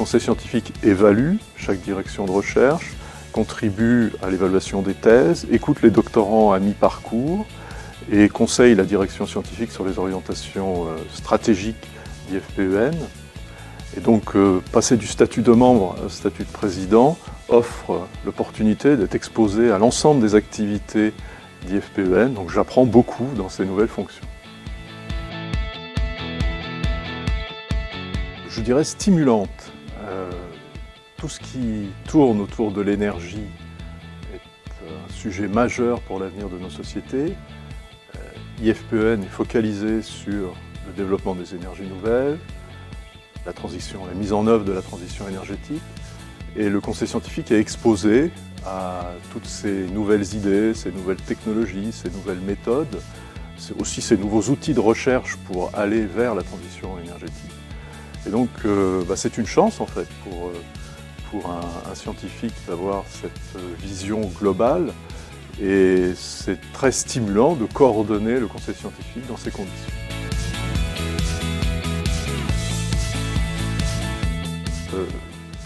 conseil scientifique évalue chaque direction de recherche, contribue à l'évaluation des thèses, écoute les doctorants à mi-parcours et conseille la direction scientifique sur les orientations stratégiques d'IFPEN. Et donc, passer du statut de membre au statut de président offre l'opportunité d'être exposé à l'ensemble des activités d'IFPEN. Donc, j'apprends beaucoup dans ces nouvelles fonctions. Je dirais stimulante. Tout ce qui tourne autour de l'énergie est un sujet majeur pour l'avenir de nos sociétés. IFPEN est focalisé sur le développement des énergies nouvelles, la mise en œuvre de la transition énergétique, et le conseil scientifique est exposé à toutes ces nouvelles idées, ces nouvelles technologies, ces nouvelles méthodes, aussi ces nouveaux outils de recherche pour aller vers la transition énergétique. Et donc c'est une chance en fait pour un scientifique d'avoir cette vision globale, et c'est très stimulant de coordonner le conseil scientifique dans ces conditions.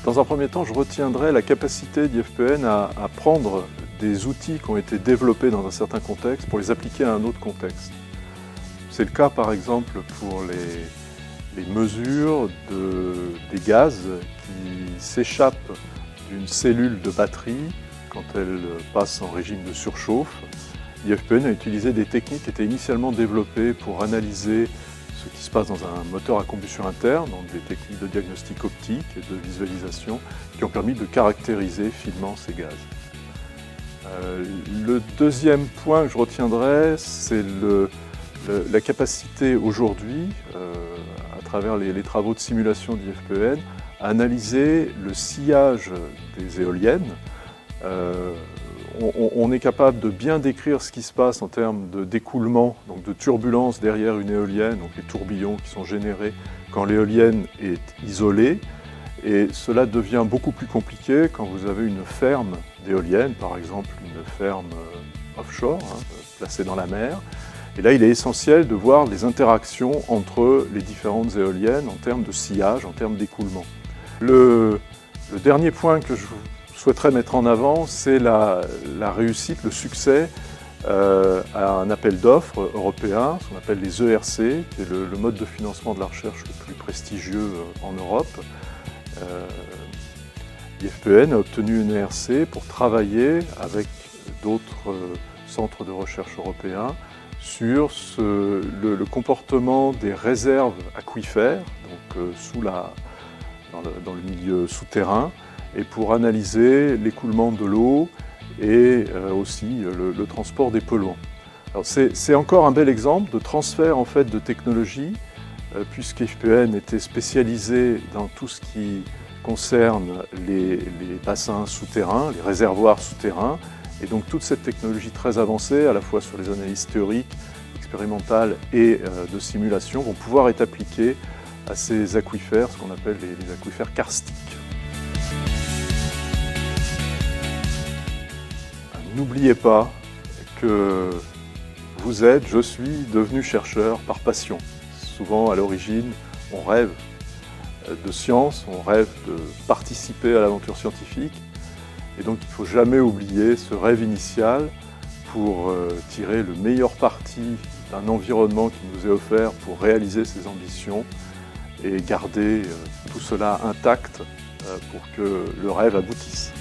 Dans un premier temps, je retiendrai la capacité d'IFPEN à prendre des outils qui ont été développés dans un certain contexte pour les appliquer à un autre contexte. C'est le cas par exemple pour les mesures des gaz qui s'échappent d'une cellule de batterie quand elle passe en régime de surchauffe. IFPEN a utilisé des techniques qui étaient initialement développées pour analyser ce qui se passe dans un moteur à combustion interne, donc des techniques de diagnostic optique et de visualisation qui ont permis de caractériser finement ces gaz. Le deuxième point que je retiendrai, c'est la capacité aujourd'hui, à travers les travaux de simulation d'IFPEN, à analyser le sillage des éoliennes. On est capable de bien décrire ce qui se passe en termes d'écoulement, donc de turbulence derrière une éolienne, donc les tourbillons qui sont générés quand l'éolienne est isolée. Et cela devient beaucoup plus compliqué quand vous avez une ferme d'éoliennes, par exemple une ferme offshore, placée dans la mer. Et là, il est essentiel de voir les interactions entre les différentes éoliennes en termes de sillage, en termes d'écoulement. Le dernier point que je souhaiterais mettre en avant, c'est la réussite, le succès à un appel d'offres européen, ce qu'on appelle les ERC, qui est le mode de financement de la recherche le plus prestigieux en Europe. IFPEN a obtenu une ERC pour travailler avec d'autres centres de recherche européens sur le comportement des réserves aquifères, donc dans le milieu souterrain, et pour analyser l'écoulement de l'eau et aussi le transport des polluants. C'est encore un bel exemple de transfert en fait, de technologie, puisqu'IFPEN était spécialisé dans tout ce qui concerne les bassins souterrains, les réservoirs souterrains, et donc toute cette technologie très avancée, à la fois sur les analyses théoriques, expérimentales et de simulation, vont pouvoir être appliquées à ces aquifères, ce qu'on appelle les aquifères karstiques. N'oubliez pas que je suis devenu chercheur par passion. Souvent, à l'origine, on rêve de science, on rêve de participer à l'aventure scientifique. Et donc, il ne faut jamais oublier ce rêve initial pour tirer le meilleur parti d'un environnement qui nous est offert pour réaliser ses ambitions et garder tout cela intact pour que le rêve aboutisse.